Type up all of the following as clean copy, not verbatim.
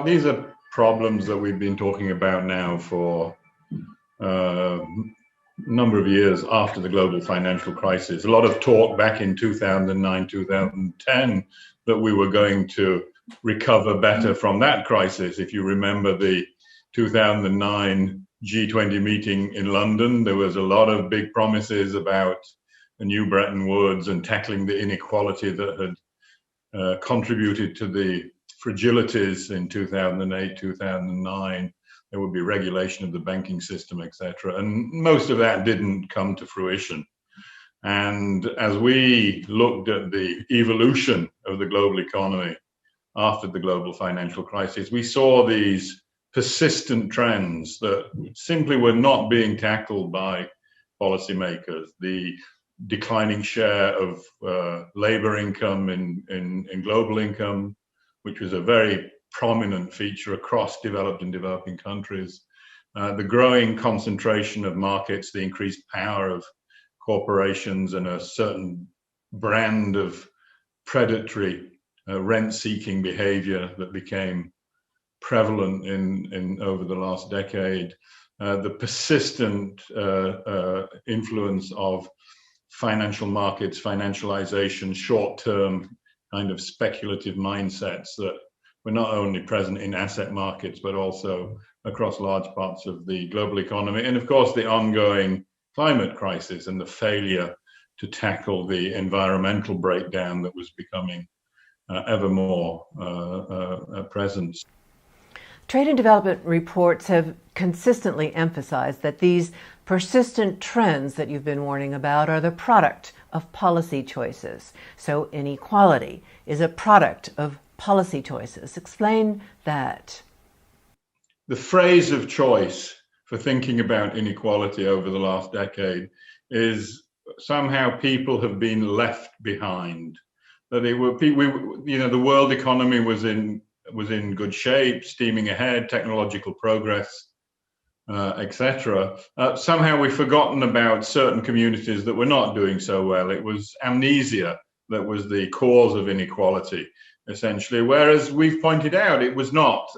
These are problems that we've been talking about now for a number of years after the global financial crisis. A lot of talk back in 2009, 2010 that we were going to recover better from that crisis. If you remember the 2009 G20 meeting in London, there was a lot of big promises about a new Bretton Woods and tackling the inequality that had contributed to the fragilities in 2008, 2009. There would be regulation of the banking system, etc. And most of that didn't come to fruition. And as we looked at the evolution of the global economy after the global financial crisis, we saw these persistent trends that simply were not being tackled by policymakers. The declining share of labor income in global income, which was a very prominent feature across developed and developing countries. The growing concentration of markets, the increased power of corporations, and a certain brand of predatory rent-seeking behavior that became prevalent in over the last decade. The persistent influence of financial markets, financialization, short-term kind of speculative mindsets that were not only present in asset markets, but also across large parts of the global economy. And of course, the ongoing climate crisis and the failure to tackle the environmental breakdown that was becoming ever more present. Trade and development reports have consistently emphasized that these persistent trends that you've been warning about are the product of policy choices. So inequality is a product of policy choices. Explain that. The phrase of choice for thinking about inequality over the last decade is somehow people have been left behind. That it were, the world economy was in good shape, steaming ahead, technological progress, etc. Somehow we've forgotten about certain communities that were not doing so well. It was amnesia that was the cause of inequality, essentially. Whereas we've pointed out, it was not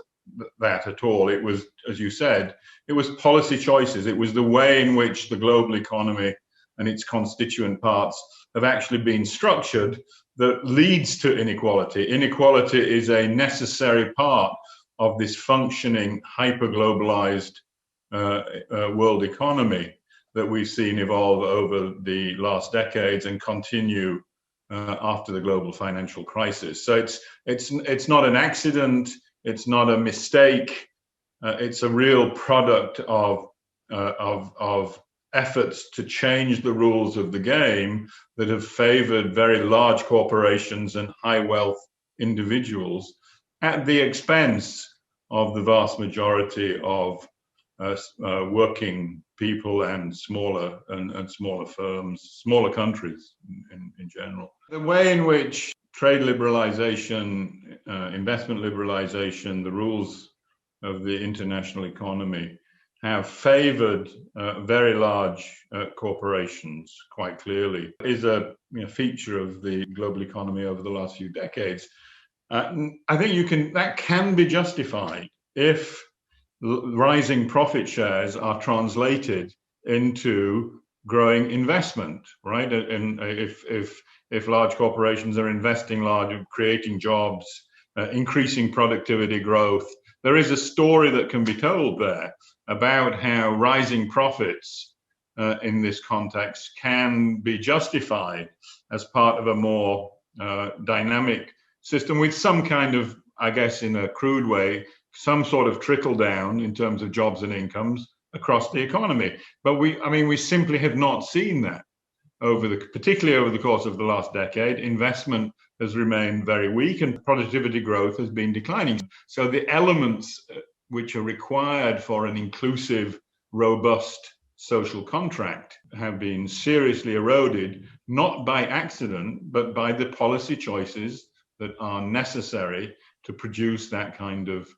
that at all. It was, as you said, it was policy choices. It was the way in which the global economy and its constituent parts have actually been structured that leads to inequality. Inequality is a necessary part of this functioning hyper-globalized world economy that we've seen evolve over the last decades and continue after the global financial crisis. So it's not an accident. It's not a mistake. It's a real product of efforts to change the rules of the game that have favored very large corporations and high wealth individuals at the expense of the vast majority of working people and smaller firms, smaller countries in general. The way in which trade liberalization, investment liberalization, the rules of the international economy have favored very large corporations quite clearly is a feature of the global economy over the last few decades. I think that can be justified if rising profit shares are translated into growing investment, right? And if large corporations are investing large, creating jobs, increasing productivity growth, there is a story that can be told there about how rising profits in this context can be justified as part of a more dynamic system with some kind of, I guess in a crude way, some sort of trickle down in terms of jobs and incomes across the economy. But we simply have not seen that particularly over the course of the last decade. Investment has remained very weak and productivity growth has been declining. So the elements which are required for an inclusive, robust social contract have been seriously eroded, not by accident, but by the policy choices that are necessary to produce that kind of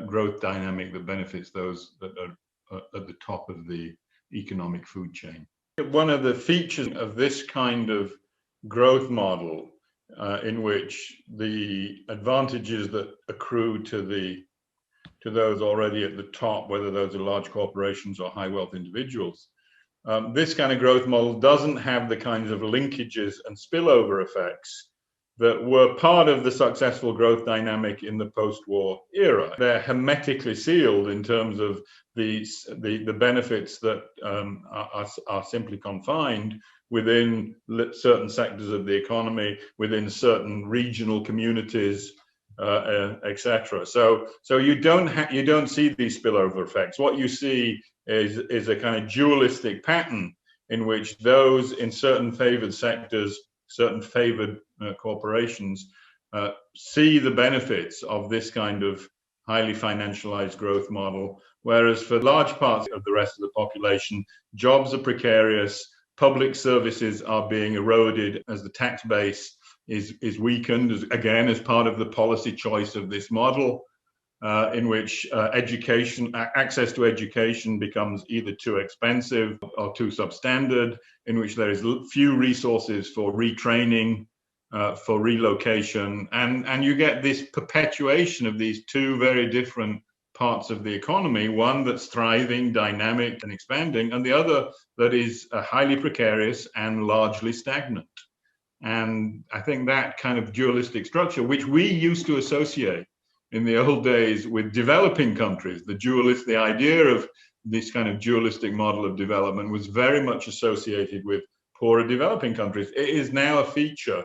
growth dynamic that benefits those that are at the top of the economic food chain. One of the features of this kind of growth model in which the advantages that accrue to those already at the top, whether those are large corporations or high wealth individuals, this kind of growth model doesn't have the kinds of linkages and spillover effects that were part of the successful growth dynamic in the post-war era. They're hermetically sealed in terms of the benefits that are simply confined within certain sectors of the economy, within certain regional communities, etc. So you don't see these spillover effects. What you see is a kind of dualistic pattern in which those in certain favored sectors, certain favored corporations, see the benefits of this kind of highly financialized growth model, whereas for large parts of the rest of the population, jobs are precarious, public services are being eroded as the tax base is weakened, as part of the policy choice of this model, in which access to education becomes either too expensive or too substandard, in which there is few resources for retraining, for relocation, and you get this perpetuation of these two very different parts of the economy, one that's thriving, dynamic, and expanding, and the other that is highly precarious and largely stagnant. And I think that kind of dualistic structure, which we used to associate in the old days with developing countries, the idea of this kind of dualistic model of development was very much associated with poorer developing countries. It is now a feature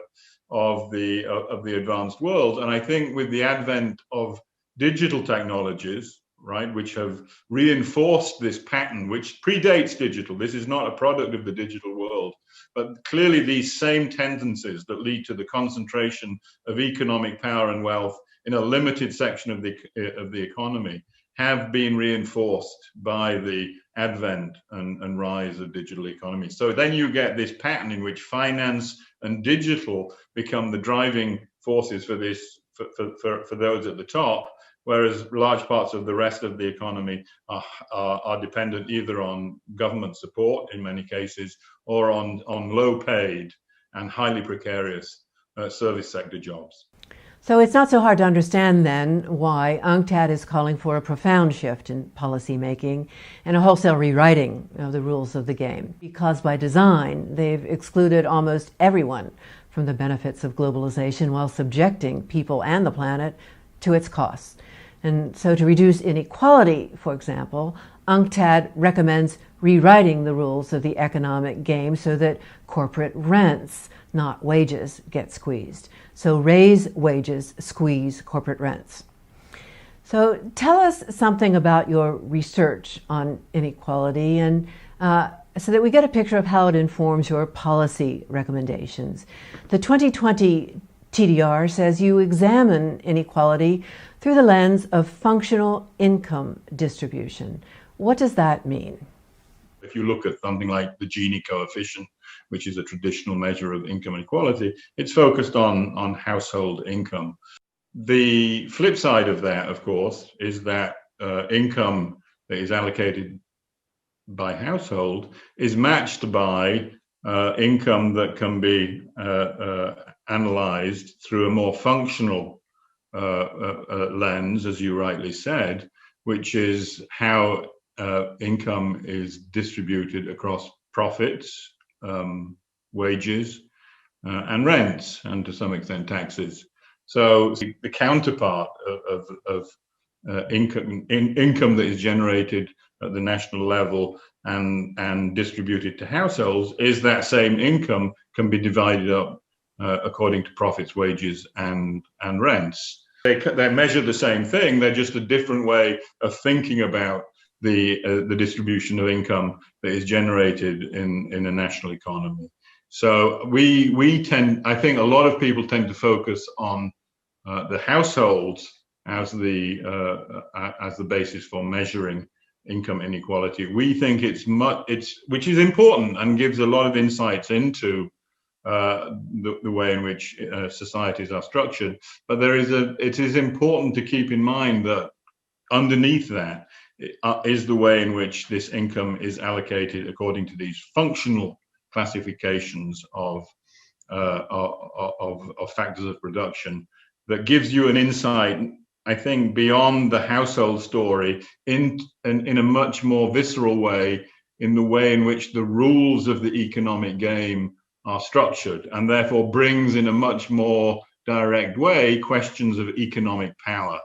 of the advanced world. And I think with the advent of digital technologies, right, which have reinforced this pattern, which predates digital. This is not a product of the digital world, but clearly these same tendencies that lead to the concentration of economic power and wealth in a limited section of the economy have been reinforced by the advent and rise of digital economy. So then you get this pattern in which finance and digital become the driving forces for this, for those at the top, whereas large parts of the rest of the economy are dependent either on government support in many cases or on low paid and highly precarious service sector jobs. So it's not so hard to understand then why UNCTAD is calling for a profound shift in policy making and a wholesale rewriting of the rules of the game. Because by design, they've excluded almost everyone from the benefits of globalization while subjecting people and the planet to its costs. And so to reduce inequality, for example, UNCTAD recommends rewriting the rules of the economic game so that corporate rents, not wages, get squeezed. So raise wages, squeeze corporate rents. So tell us something about your research on inequality and so that we get a picture of how it informs your policy recommendations. The 2020 TDR says you examine inequality through the lens of functional income distribution. What does that mean? If you look at something like the Gini coefficient, which is a traditional measure of income inequality, it's focused on household income. The flip side of that, of course, is that income that is allocated by household is matched by income that can be analyzed through a more functional lens, as you rightly said, which is how income is distributed across profits, wages, and rents, and to some extent taxes. So the counterpart of income that is generated at the national level and distributed to households is that same income can be divided up according to profits, wages, and rents. They measure the same thing. They're just a different way of thinking about the distribution of income that is generated in a national economy. So I think a lot of people tend to focus on the households as the basis for measuring income inequality. We think which is important and gives a lot of insights into the way in which societies are structured. But it is important to keep in mind that underneath that is the way in which this income is allocated according to these functional classifications of of factors of production that gives you an insight, I think, beyond the household story in a much more visceral way, in the way in which the rules of the economic game are structured, and therefore brings in a much more direct way questions of economic power,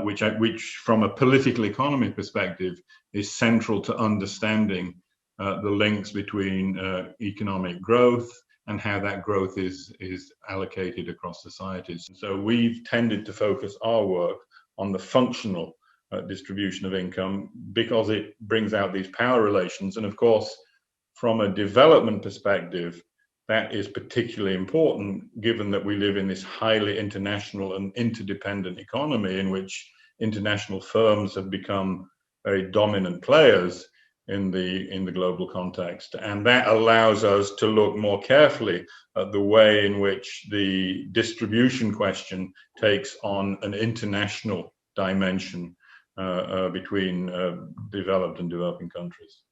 which from a political economy perspective is central to understanding the links between economic growth and how that growth is allocated across societies. So we've tended to focus our work on the functional distribution of income because it brings out these power relations. And of course, from a development perspective, that is particularly important given that we live in this highly international and interdependent economy in which international firms have become very dominant players in the global context. And that allows us to look more carefully at the way in which the distribution question takes on an international dimension between developed and developing countries.